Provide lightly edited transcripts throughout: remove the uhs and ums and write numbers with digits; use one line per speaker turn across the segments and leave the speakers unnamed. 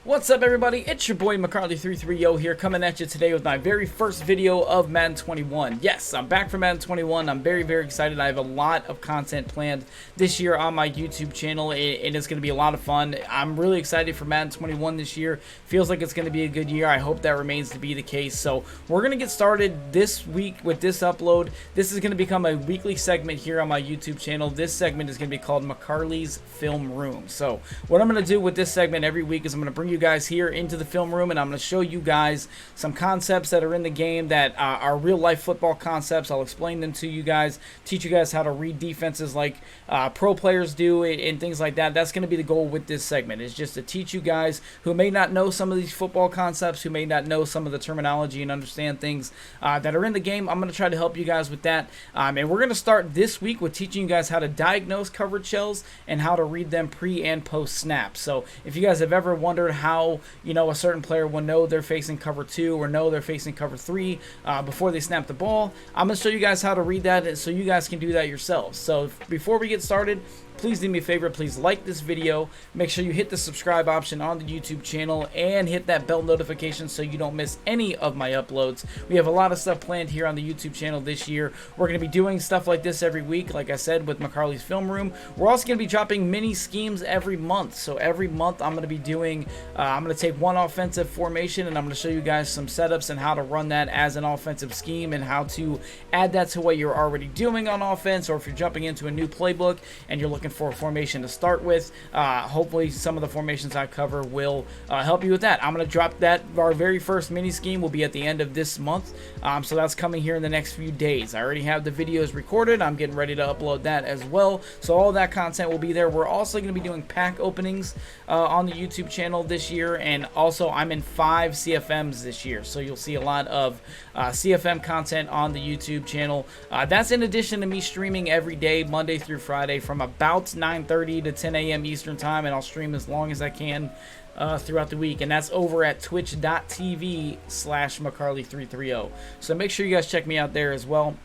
What's up, everybody? It's your boy McCarley330 here, coming at you today with my very first video of Madden 21. Yes, I'm back for Madden 21. I'm very excited. I have a lot of content planned this year on my YouTube channel, and it's going to be a lot of fun. I'm really excited for Madden 21 this year. Feels like it's going to be a good year. I hope that remains to be the case. So we're going to get started this week with this upload. This is going to become a weekly segment here on my YouTube channel. This segment is going to be called McCarley's Film Room. So what I'm going to do with this segment every week is I'm going to bring you guys here into the film room, and I'm going to show you guys some concepts that are in the game that are real life football concepts. I'll explain them to you guys, teach you guys how to read defenses like pro players do, and things like that. That's going to be the goal with this segment, is just to teach you guys who may not know some of these football concepts, who may not know some of the terminology and understand things that are in the game. I'm going to try to help you guys with that, and we're going to start this week with teaching you guys how to diagnose coverage shells and how to read them pre and post snap. So if you guys have ever wondered how a certain player will know they're facing cover 2 or know they're facing cover 3 before they snap the ball, I'm going to show you guys how to read that so you guys can do that yourselves. So before we get started, please do me a favor, please like this video, make sure you hit the subscribe option on the YouTube channel, and hit that bell notification so you don't miss any of my uploads. We have a lot of stuff planned here on the YouTube channel this year. We're going to be doing stuff like this every week, like I said, with McCarley's Film Room. We're also going to be dropping mini schemes every month. So every month I'm going to be doing, I'm going to take one offensive formation, and I'm going to show you guys some setups and how to run that as an offensive scheme, and how to add that to what you're already doing on offense, or if you're jumping into a new playbook and you're looking for a formation to start with. Hopefully some of the formations I cover will help you with that. I'm going to drop that. Our very first mini scheme will be at the end of this month, so that's coming here in the next few days. I already have the videos recorded. I'm getting ready to upload that as well, so all that content will be there. We're also going to be doing pack openings on the YouTube channel this year, and also I'm in 5 CFMs this year, so you'll see a lot of CFM content on the YouTube channel. That's in addition to me streaming every day, Monday through Friday, from about 9:30 to 10 a.m. Eastern time, and I'll stream as long as I can throughout the week, and that's over at twitch.tv/McCarley330. So make sure you guys check me out there as well.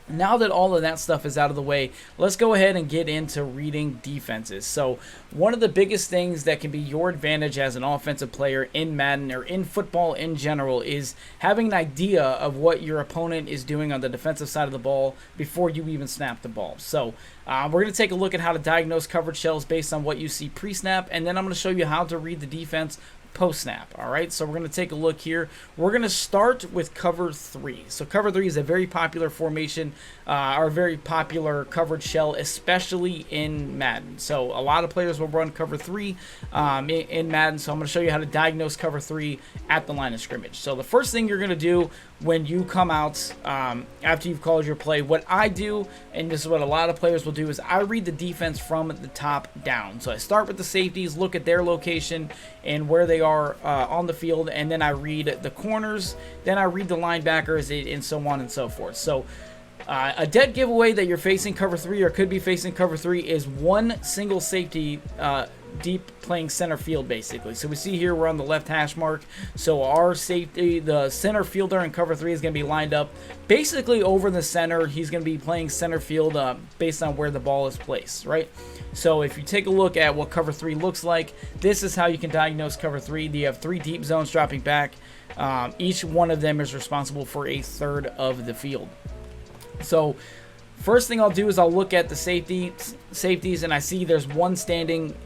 Now that all of that stuff is out of the way, let's go ahead and get into reading defenses. So one of the biggest things that can be your advantage as an offensive player in Madden, or in football in general, is having an idea of what your opponent is doing on the defensive side of the ball before you even snap the ball. So we're going to take a look at how to diagnose coverage shells based on what you see pre-snap, and then I'm going to show you how to read the defense post-snap. Alright, so we're going to take a look here. We're going to start with cover 3. So cover 3 is a very popular formation, or a very popular coverage shell, especially in Madden. So a lot of players will run cover 3 in Madden, so I'm going to show you how to diagnose cover 3 at the line of scrimmage. So the first thing you're going to do when you come out after you've called your play, what I do, and this is what a lot of players will do, is I read the defense from the top down. So I start with the safeties, look at their location and where they are on the field, and then I read the corners, then I read the linebackers, and so on and so forth. So a dead giveaway that you're facing cover 3, or could be facing cover 3, is one single safety deep playing center field, basically. So we see here we're on the left hash mark, so our safety, the center fielder in cover 3, is going to be lined up basically over the center. He's going to be playing center field based on where the ball is placed, right? So if you take a look at what cover 3 looks like, this is how you can diagnose cover 3. You have 3 deep zones dropping back. Each one of them is responsible for a third of the field. So first thing I'll do is I'll look at the safeties, and I see there's one standing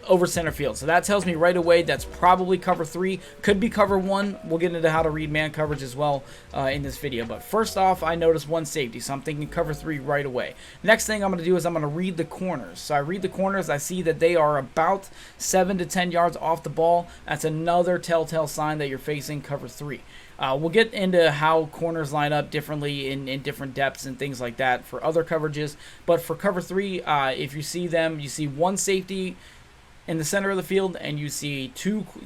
over center field. So that tells me right away that's probably cover 3. Could be cover 1. We'll get into how to read man coverage as well in this video. But first off, I notice one safety, so I'm thinking cover 3 right away. Next thing I'm going to do is I'm going to read the corners. So I read the corners. I see that they are about 7 to 10 yards off the ball. That's another telltale sign that you're facing cover 3. We'll get into how corners line up differently in different depths and things like that for other coverages. But for cover 3, if you see them, you see one safety in the center of the field, and you see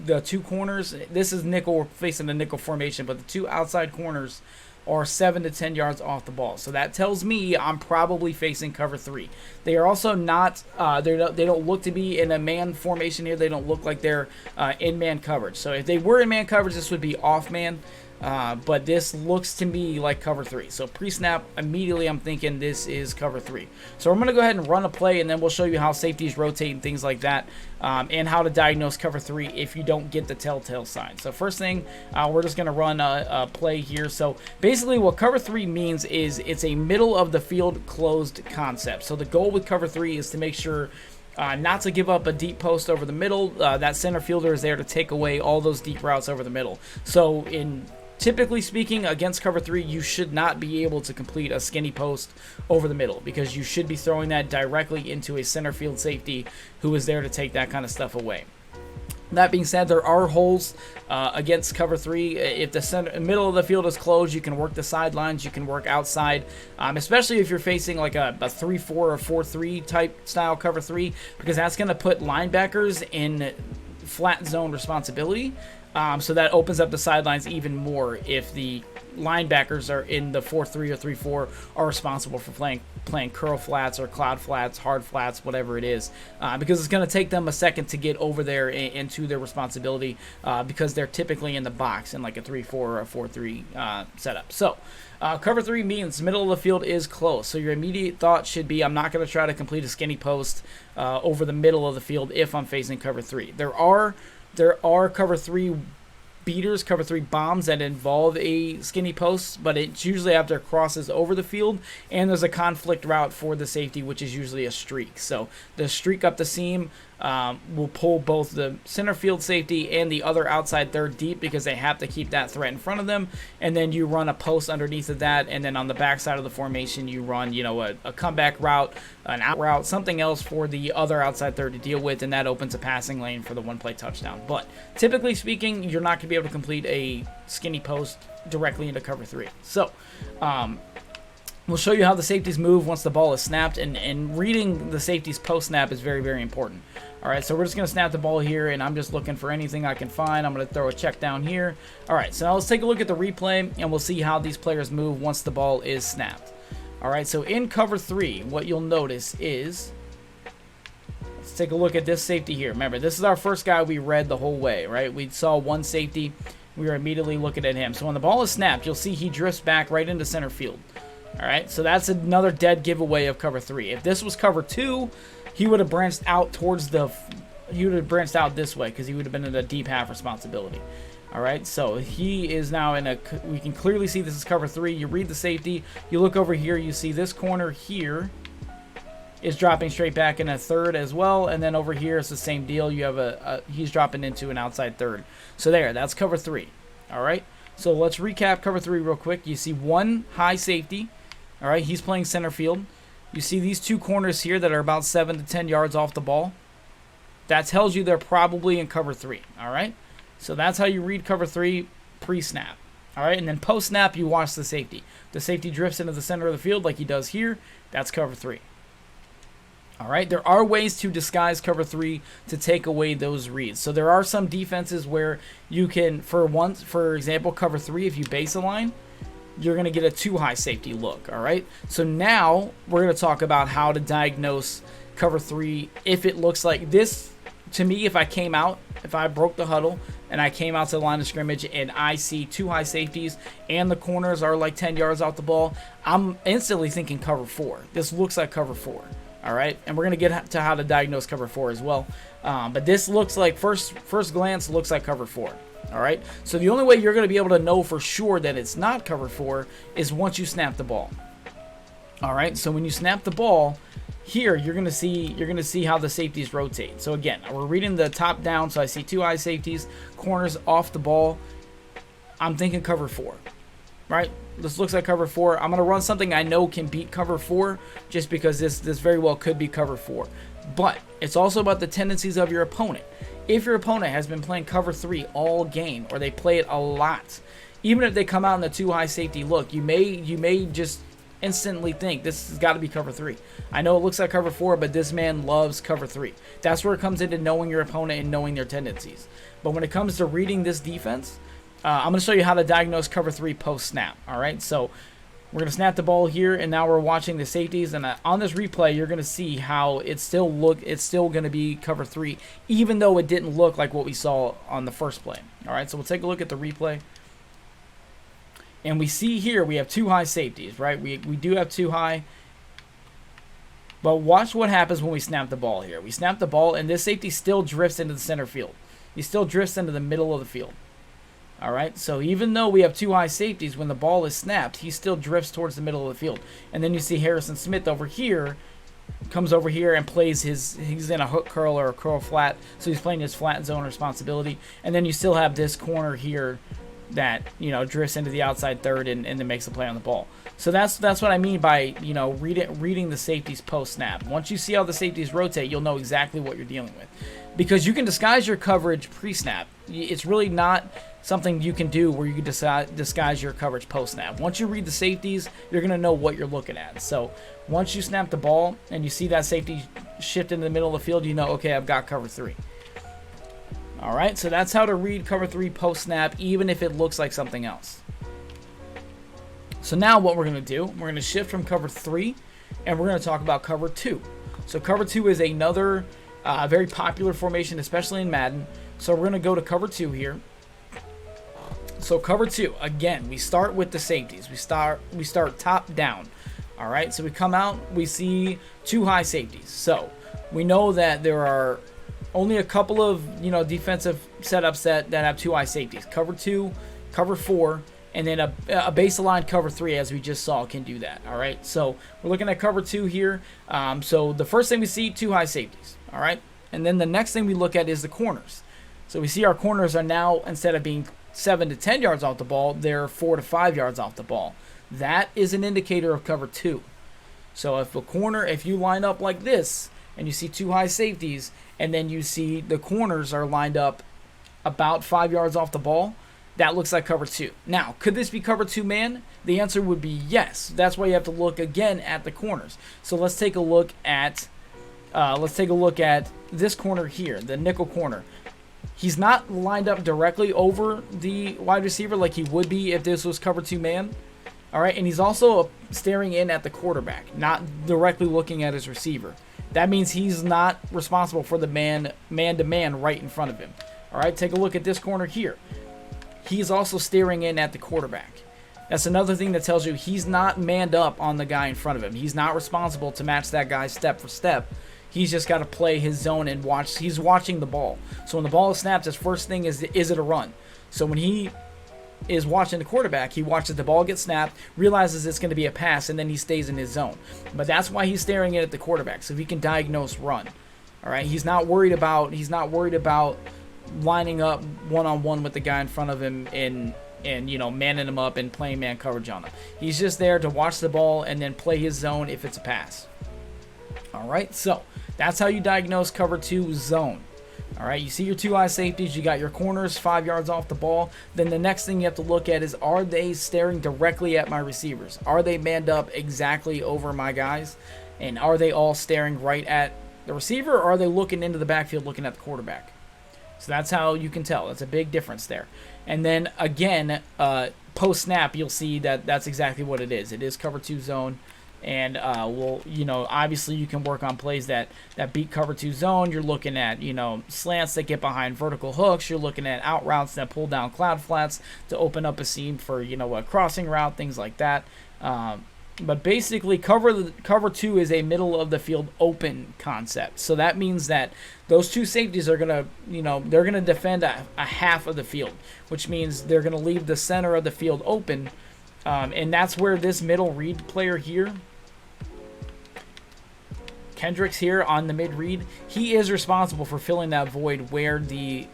the two corners. This is nickel, facing the nickel formation, but the 2 outside corners are 7 to 10 yards off the ball. So that tells me I'm probably facing cover 3. They are also not, they don't look to be in a man formation here. They don't look like they're in man coverage. So if they were in man coverage, this would be off man. But this looks to me like cover 3. So pre-snap, immediately I'm thinking this is cover 3. So I'm going to go ahead and run a play, and then we'll show you how safeties rotate and things like that, and how to diagnose cover 3 if you don't get the telltale sign. So first thing, we're just going to run a play here. So basically what cover 3 means is it's a middle of the field closed concept. So the goal with cover 3 is to make sure not to give up a deep post over the middle. That center fielder is there to take away all those deep routes over the middle. So typically speaking, against cover 3, you should not be able to complete a skinny post over the middle, because you should be throwing that directly into a center field safety who is there to take that kind of stuff away. That being said, there are holes against cover 3. If the middle of the field is closed, you can work the sidelines, you can work outside, especially if you're facing like a 3-4 or 4-3 type style cover 3, because that's going to put linebackers in flat zone responsibility. So that opens up the sidelines even more if the linebackers are in the 4-3 or 3-4 are responsible for playing curl flats or cloud flats, hard flats, whatever it is, because it's going to take them a second to get over there into their responsibility, because they're typically in the box in like a 3-4 or a 4-3 setup. So cover 3 means middle of the field is close. So your immediate thought should be, I'm not going to try to complete a skinny post over the middle of the field if I'm facing cover 3. There are cover 3 beaters, cover 3 bombs that involve a skinny post, but it's usually after it crosses over the field, and there's a conflict route for the safety, which is usually a streak. So the streak up the seam will pull both the center field safety and the other outside third deep, because they have to keep that threat in front of them, and then you run a post underneath of that, and then on the back side of the formation you run, you know, a comeback route, an out route, something else for the other outside third to deal with, and that opens a passing lane for the one-play touchdown. But typically speaking, you're not going to be able to complete a skinny post directly into cover 3. So we'll show you how the safeties move once the ball is snapped, and reading the safeties post-snap is very, very important. All right, so we're just going to snap the ball here, and I'm just looking for anything I can find. I'm going to throw a check down here. All right, so now let's take a look at the replay, and we'll see how these players move once the ball is snapped. All right, so in cover 3, what you'll notice is, let's take a look at this safety here. Remember, this is our first guy we read the whole way, right? We saw one safety. We were immediately looking at him. So when the ball is snapped, you'll see he drifts back right into center field. All right, so that's another dead giveaway of cover 3. If this was cover 2, he would have branched out this way, because he would have been in a deep half responsibility. All right, so he is now in we can clearly see this is cover 3. You read the safety, you look over here, you see this corner here is dropping straight back in a third as well, and then over here it's the same deal. You have he's dropping into an outside third. So that's cover 3. All right, so let's recap cover 3 real quick. You see one high safety. All right, he's playing center field. You see these two corners here that are about 7 to 10 yards off the ball. That tells you they're probably in cover 3. All right, so that's how you read cover 3 pre-snap. All right, and then post-snap, you watch the safety. The safety drifts into the center of the field like he does here. That's cover 3. All right, there are ways to disguise cover 3 to take away those reads. So there are some defenses where you can, for example, cover 3, if you base a line, you're going to get a too high safety look. All right, so now we're going to talk about how to diagnose cover 3 if it looks like this. To me, if I broke the huddle and I came out to the line of scrimmage and I see two high safeties and the corners are like 10 yards off the ball, I'm instantly thinking cover 4. This looks like cover 4. All right, and we're going to get to how to diagnose cover 4 as well. But this looks like, first glance, looks like cover 4. All right, so the only way you're going to be able to know for sure that it's not cover 4 is once you snap the ball. All right, so when you snap the ball, here you're going to see how the safeties rotate. So again, we're reading the top down, so I see two high safeties, corners off the ball. I'm thinking cover 4. Right? This looks like cover 4. I'm going to run something I know can beat cover 4 just because this very well could be cover 4. But it's also about the tendencies of your opponent. If your opponent has been playing cover 3 all game, or they play it a lot, even if they come out in the too high safety look, you may just instantly think this has got to be cover 3. I know it looks like cover 4, but this man loves cover 3. That's where it comes into knowing your opponent and knowing their tendencies. But when it comes to reading this defense, I'm going to show you how to diagnose cover 3 post snap. All right, so we're going to snap the ball here, and now we're watching the safeties. And on this replay, you're going to see how it's still going to be cover 3, even though it didn't look like what we saw on the first play. All right, so we'll take a look at the replay. And we see here we have 2 high safeties, right? We do have 2 high. But watch what happens when we snap the ball here. We snap the ball, and this safety still drifts into the center field. He still drifts into the middle of the field. All right, so even though we have 2 high safeties, when the ball is snapped, he still drifts towards the middle of the field. And then you see Harrison Smith over here, comes over here and plays he's in a hook curl or a curl flat, so he's playing his flat zone responsibility. And then you still have this corner here that, you know, drifts into the outside third and then makes a play on the ball. So that's what I mean by, you know, reading the safeties post snap. Once you see how the safeties rotate, you'll know exactly what you're dealing with. Because you can disguise your coverage pre-snap. It's really not something you can do where you can disguise your coverage post-snap. Once you read the safeties, you're going to know what you're looking at. So once you snap the ball and you see that safety shift into the middle of the field, you know, okay, I've got cover 3. All right, so that's how to read cover 3 post-snap, even if it looks like something else. So now what we're going to do, we're going to shift from cover 3, and we're going to talk about cover 2. So cover 2 is another very popular formation, especially in Madden. So we're going to go to cover 2 here. So cover 2, again, we start with the safeties. We start top down. All right, so we come out, we see 2 high safeties. So we know that there are only a couple of, you know, defensive setups that have 2 high safeties. Cover 2, cover 4, and then a baseline cover 3, as we just saw, can do that. All right, so we're looking at cover 2 here. So the first thing we see, 2 high safeties. All right, and then the next thing we look at is the corners. So we see our corners are now, instead of being 7 to 10 yards off the ball, they're 4 to 5 yards off the ball. That is an indicator of cover 2. So if you line up like this and you see 2 high safeties and then you see the corners are lined up about 5 yards off the ball, that looks like cover 2. Now, could this be cover 2 man? The answer would be yes. That's why you have to look again at the corners. So let's take a look at this corner here, the nickel corner. He's not lined up directly over the wide receiver like he would be if this was cover 2 man. All right, and he's also staring in at the quarterback, not directly looking at his receiver. That means he's not responsible for the man-to-man right in front of him. All right, take a look at this corner here. He's also staring in at the quarterback. That's another thing that tells you he's not manned up on the guy in front of him. He's not responsible to match that guy step for step. He's just got to play his zone and watch. He's watching the ball. So when the ball is snapped, his first thing is it a run? So when he is watching the quarterback, he watches the ball get snapped, realizes it's going to be a pass, and then he stays in his zone. But that's why he's staring in at the quarterback, so he can diagnose run. All right, he's not worried about lining up one-on-one with the guy in front of him and you know, manning him up and playing man coverage on him. He's just there to watch the ball and then play his zone if it's a pass. All right, so that's how you diagnose cover 2 zone. All right, you see your 2 high safeties, you got your corners 5 yards off the ball. Then the next thing you have to look at is, are they staring directly at my receivers? Are they manned up exactly over my guys? And are they all staring right at the receiver, or are they looking into the backfield looking at the quarterback? So that's how you can tell. That's a big difference there. And then again, post-snap, you'll see that that's exactly what it is. It is cover 2 zone. And you know, obviously you can work on plays that beat cover 2 zone. You're looking at, you know, slants that get behind vertical hooks. You're looking at out routes that pull down cloud flats to open up a seam for, you know, a crossing route, things like that. But basically, cover 2 is a middle of the field open concept. So that means that those 2 safeties are gonna, you know, they're gonna defend a half of the field, which means they're gonna leave the center of the field open, and that's where this middle read player here, Kendricks here on the mid read, he is responsible for filling that void where the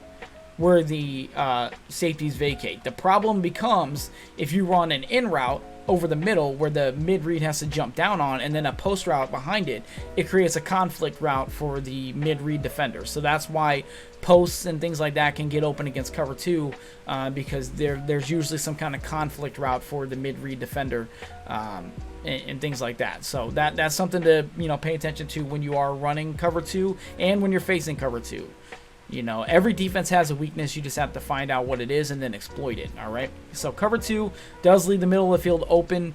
safeties vacate. The problem becomes if you run an in route over the middle where the mid read has to jump down on, and then a post route behind it, it creates a conflict route for the mid read defender. So that's why posts and things like that can get open against cover 2, because there's usually some kind of conflict route for the mid read defender, and things like that. So that's something to, you know, pay attention to when you are running cover 2 and when you're facing cover 2. You know, every defense has a weakness. You just have to find out what it is and then exploit it. All right. So cover 2 does leave the middle of the field open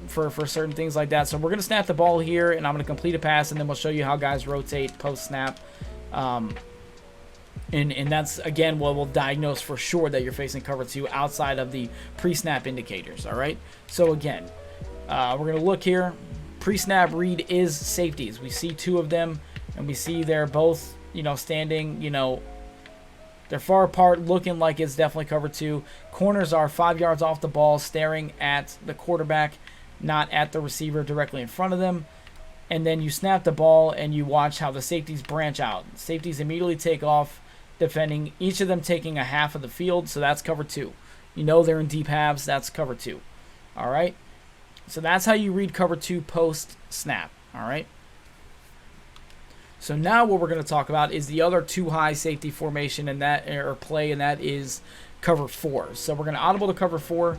for certain things like that. So we're going to snap the ball here, and I'm going to complete a pass, and then we'll show you how guys rotate post snap. And that's, again, what we'll diagnose for sure that you're facing cover 2 outside of the pre-snap indicators. All right. So again, we're going to look here. Pre-snap read is safeties. We see 2 of them, and we see they're both, you know, standing, you know, they're far apart, looking like it's definitely cover 2. Corners are 5 yards off the ball, staring at the quarterback, not at the receiver directly in front of them. And then you snap the ball, and you watch how the safeties branch out. Safeties immediately take off, defending, each of them taking a half of the field, so that's cover 2. You know they're in deep halves, that's cover 2. All right? So that's how you read cover 2 post snap. All right? So now what we're going to talk about is the other 2 high safety formation in that, or play, and that is cover 4. So we're going to audible to cover 4.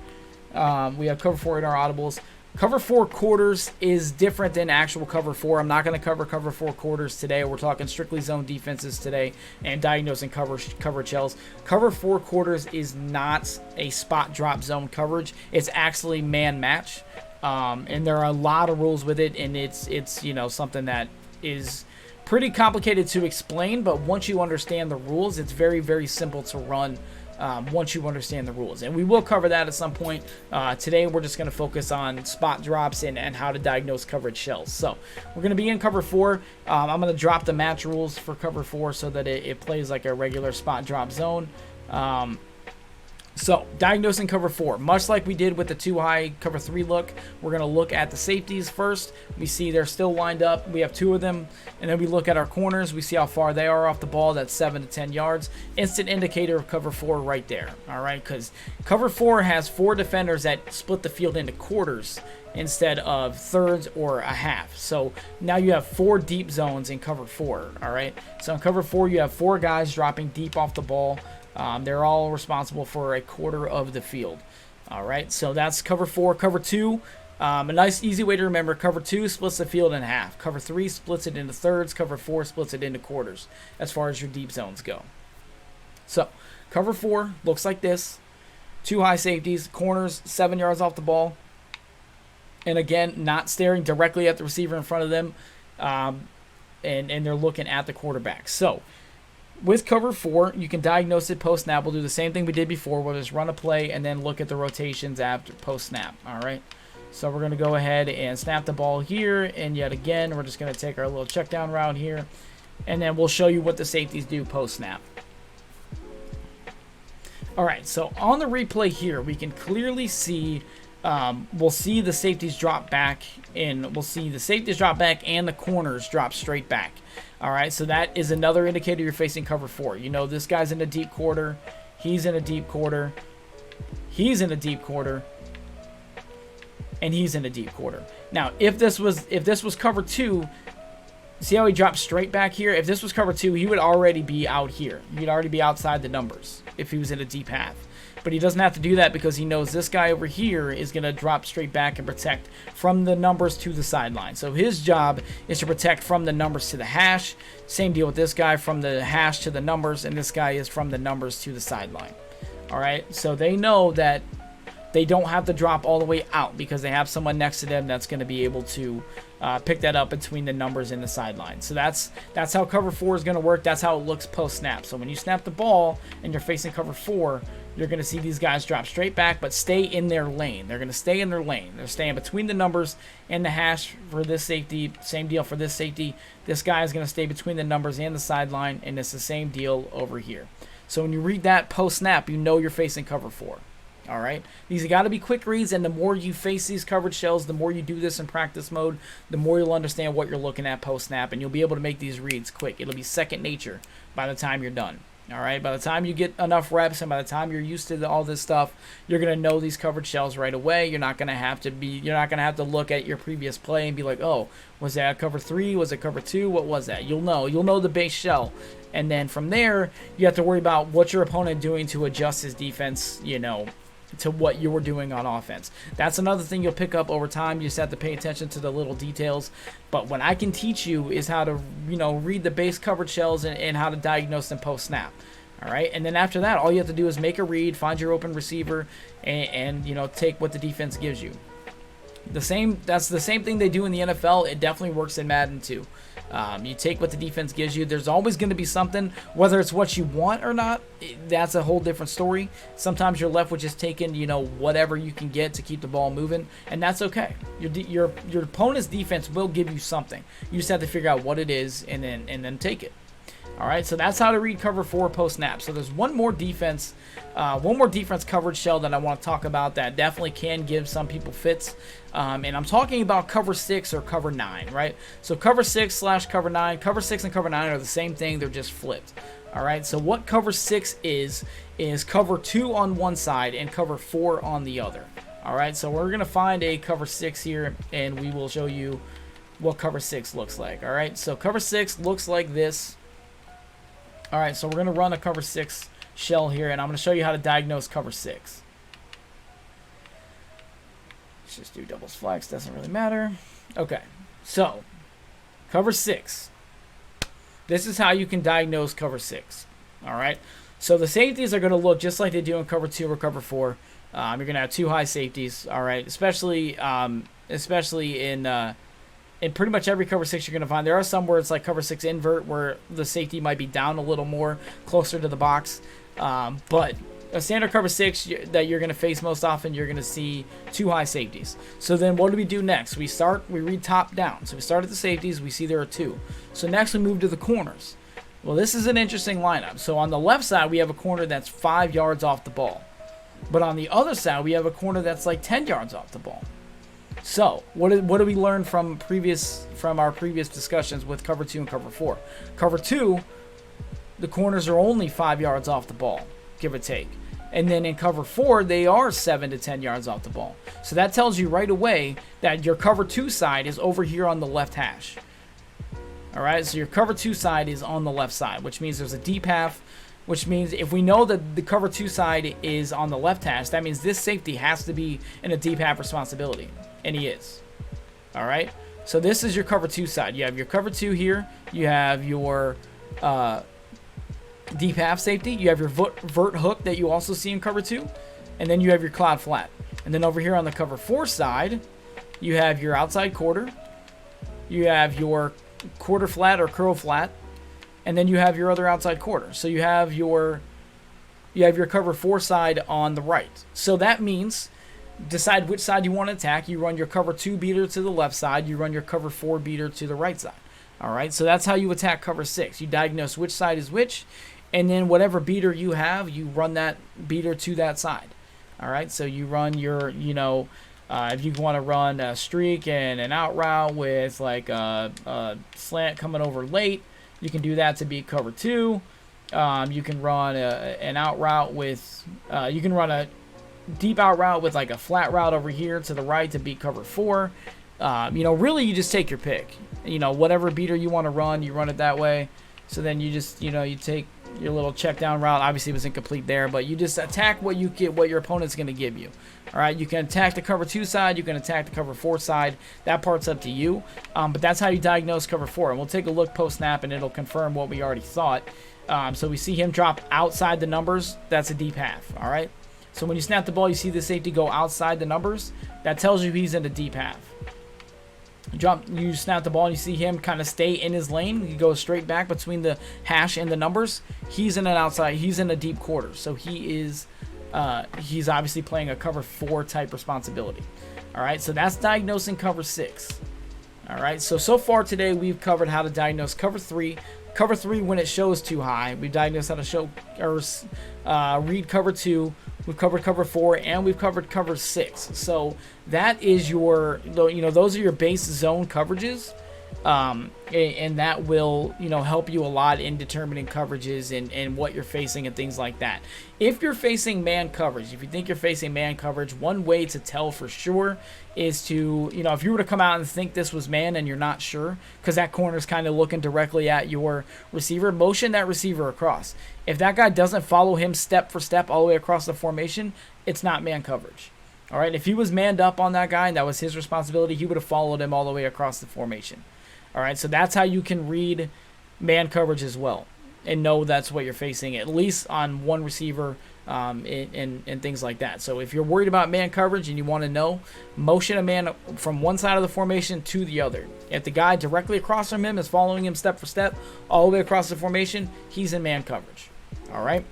We have cover 4 in our audibles. Cover 4 quarters is different than actual cover 4. I'm not going to cover cover 4 quarters today. We're talking strictly zone defenses today and diagnosing coverage shells. Cover 4 quarters is not a spot drop zone coverage. It's actually man match. And there are a lot of rules with it, and it's you know, something that is pretty complicated to explain, but once you understand the rules, it's very, very simple to run once you understand the rules. And we will cover that at some point. Today, we're just going to focus on spot drops and how to diagnose coverage shells. So we're going to be in cover 4. I'm going to drop the match rules for cover 4 so that it plays like a regular spot drop zone. So, diagnosing cover 4. Much like we did with the 2 high cover 3 look, we're going to look at the safeties first. We see they're still lined up. We have 2 of them. And then we look at our corners. We see how far they are off the ball. That's 7 to 10 yards. Instant indicator of cover 4 right there. All right, because cover 4 has 4 defenders that split the field into quarters instead of thirds or a half. So now you have 4 deep zones in cover 4. All right, so in cover 4, you have 4 guys dropping deep off the ball. They're all responsible for a quarter of the field. All right, so that's cover 4. Cover 2, a nice easy way to remember, cover 2 splits the field in half. Cover 3 splits it into thirds. Cover 4 splits it into quarters as far as your deep zones go. So cover 4 looks like this. 2 high safeties, corners 7 yards off the ball. And again, not staring directly at the receiver in front of them. And they're looking at the quarterback. So with cover 4, you can diagnose it post-snap. We'll do the same thing we did before. We'll just run a play and then look at the rotations after post-snap. All right. So we're going to go ahead and snap the ball here. And yet again, we're just going to take our little check down route here. And then we'll show you what the safeties do post-snap. All right. So on the replay here, we can clearly see, we'll see the safeties drop back. And we'll see the safeties drop back and the corners drop straight back. All right, so that is another indicator you're facing cover 4. You know, this guy's in a deep quarter. He's in a deep quarter. He's in a deep quarter. And he's in a deep quarter. Now, if this was cover 2, see how he dropped straight back here? If this was cover 2, he would already be out here. He'd already be outside the numbers if he was in a deep half. But he doesn't have to do that because he knows this guy over here is going to drop straight back and protect from the numbers to the sideline. So his job is to protect from the numbers to the hash. Same deal with this guy, from the hash to the numbers, and this guy is from the numbers to the sideline. All right, so they know that they don't have to drop all the way out because they have someone next to them that's going to be able to pick that up between the numbers and the sideline. So that's how cover 4 is going to work. That's how it looks post-snap. So when you snap the ball and you're facing cover 4, you're going to see these guys drop straight back but stay in their lane. They're going to stay in their lane. They're staying between the numbers and the hash for this safety. Same deal for this safety. This guy is going to stay between the numbers and the sideline, and it's the same deal over here. So when you read that post-snap, you know you're facing cover 4. All right, these have got to be quick reads, and the more you face these coverage shells, the more you do this in practice mode, the more you'll understand what you're looking at post-snap, and you'll be able to make these reads quick. It'll be second nature by the time you're done. All right, by the time you get enough reps and by the time you're used to all this stuff, you're going to know these coverage shells right away. You're not going to have to look at your previous play and be like, "Oh, was that cover 3? Was it cover 2? What was that?" You'll know the base shell. And then from there, you have to worry about what your opponent doing to adjust his defense, you know, to what you were doing on offense. That's another thing you'll pick up over time. You just have to pay attention to the little details. But what I can teach you is how to, read the base coverage shells and how to diagnose them post-snap. All right, and then after that, all you have to do is make a read, find your open receiver, and take what the defense gives you. That's the same thing they do in the NFL. It definitely works in Madden too. You take what the defense gives you. There's always going to be something, whether it's what you want or not. That's a whole different story. Sometimes you're left with just taking, whatever you can get to keep the ball moving, and that's okay. Your opponent's defense will give you something. You just have to figure out what it is and then take it. All right, so that's how to read cover 4 post snap. So there's one more defense coverage shell that I want to talk about that definitely can give some people fits. And I'm talking about cover 6 or cover 9, right? So cover 6/cover 9. Cover 6 and cover 9 are the same thing. They're just flipped. All right, so what cover 6 is cover 2 on one side and cover 4 on the other. All right, so we're going to find a cover 6 here, and we will show you what cover 6 looks like. All right, so cover 6 looks like this. All right, so we're going to run a cover 6 shell here, and I'm going to show you how to diagnose cover 6. Let's just do doubles flex. Doesn't really matter. Okay, so cover 6. This is how you can diagnose cover 6. All right, so the safeties are going to look just like they do in cover 2 or cover 4. You're going to have 2 high safeties. All right, especially in pretty much every cover 6 you're going to find. There are some where it's like cover 6 invert, where the safety might be down a little more, closer to the box. But a standard cover 6 that you're going to face most often, you're going to see 2 high safeties. So then what do we do next? We read top down. So we start at the safeties. We see there are 2. So next we move to the corners. Well, this is an interesting lineup. So on the left side, we have a corner that's 5 yards off the ball. But on the other side, we have a corner that's like 10 yards off the ball. So, what do we learn from our previous discussions with cover 2 and cover 4? Cover 2, the corners are only 5 yards off the ball, give or take. And then in cover 4, they are 7 to 10 yards off the ball. So that tells you right away that your cover 2 side is over here on the left hash. All right, so your cover 2 side is on the left side, which means there's a deep half, which means if we know that the cover 2 side is on the left hash, that means this safety has to be in a deep half responsibility. And he is. All right, so this is your cover 2 side. You have your cover 2 here. You have your deep half safety. You have your vert hook that you also see in cover 2. And then you have your cloud flat. And then over here on the cover 4 side, you have your outside quarter. You have your quarter flat or curl flat. And then you have your other outside quarter. So you have your cover 4 side on the right. So that means decide which side you want to attack. You run your cover 2 beater to the left side. You run your cover 4 beater to the right side. All right, so that's how you attack cover 6. You diagnose which side is which, and then whatever beater you have, you run that beater to that side. All right, so you run your, if you want to run a streak and an out route with like a slant coming over late, you can do that to beat cover 2. You can run an out route with, you can run a deep out route with like a flat route over here to the right to beat cover 4. Really you just take your pick. Whatever beater you want to run, you run it that way. So then you just, you take your little check down route. Obviously it was incomplete there, but you just attack what your opponent's going to give you. All right, you can attack the cover 2 side, you can attack the cover 4 side. That part's up to you. But that's how you diagnose cover 4. And we'll take a look post snap and it'll confirm what we already thought. So we see him drop outside the numbers. That's a deep half. All right. So when you snap the ball, you see the safety go outside the numbers. That tells you he's in a deep half. You snap the ball and you see him kind of stay in his lane. He goes straight back between the hash and the numbers. He's in an outside. He's in a deep quarter. So he's obviously playing a cover 4 type responsibility. All right. So that's diagnosing cover 6. All right. So far today we've covered how to diagnose cover 3. Cover 3 when it shows too high. We've diagnosed how to show or read cover 2. We've covered cover 4 and we've covered cover 6. So that is those are your base zone coverages. And that will, you know, help you a lot in determining coverages and what you're facing and things like that. If you're facing man coverage, if you think you're facing man coverage, one way to tell for sure is to, you know, if you were to come out and think this was man and you're not sure, because that corner's kind of looking directly at your receiver, motion that receiver across. If that guy doesn't follow him step for step all the way across the formation, it's not man coverage. All right, if he was manned up on that guy and that was his responsibility, he would have followed him all the way across the formation. All right, so that's how you can read man coverage as well and know that's what you're facing, at least on one receiver and things like that. So if you're worried about man coverage and you want to know, motion a man from one side of the formation to the other. If the guy directly across from him is following him step for step all the way across the formation, he's in man coverage. All right.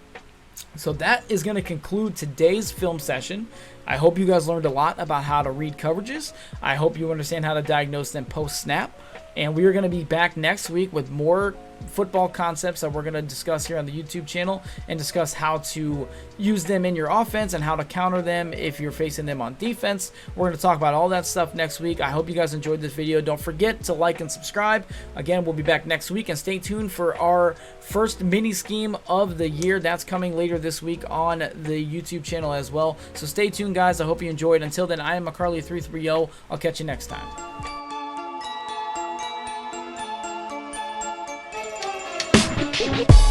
So that is going to conclude today's film session. I hope you guys learned a lot about how to read coverages. I hope you understand how to diagnose them post-snap. And we are going to be back next week with more football concepts that we're going to discuss here on the YouTube channel and discuss how to use them in your offense and how to counter them if you're facing them on defense. We're going to talk about all that stuff next week. I hope you guys enjoyed this video. Don't forget to like and subscribe. Again, we'll be back next week, and stay tuned for our first mini scheme of the year. That's coming later this week on the YouTube channel as well. So stay tuned, guys. I hope you enjoyed. Until then, I am McCarley330. I'll catch you next time.
Yeah.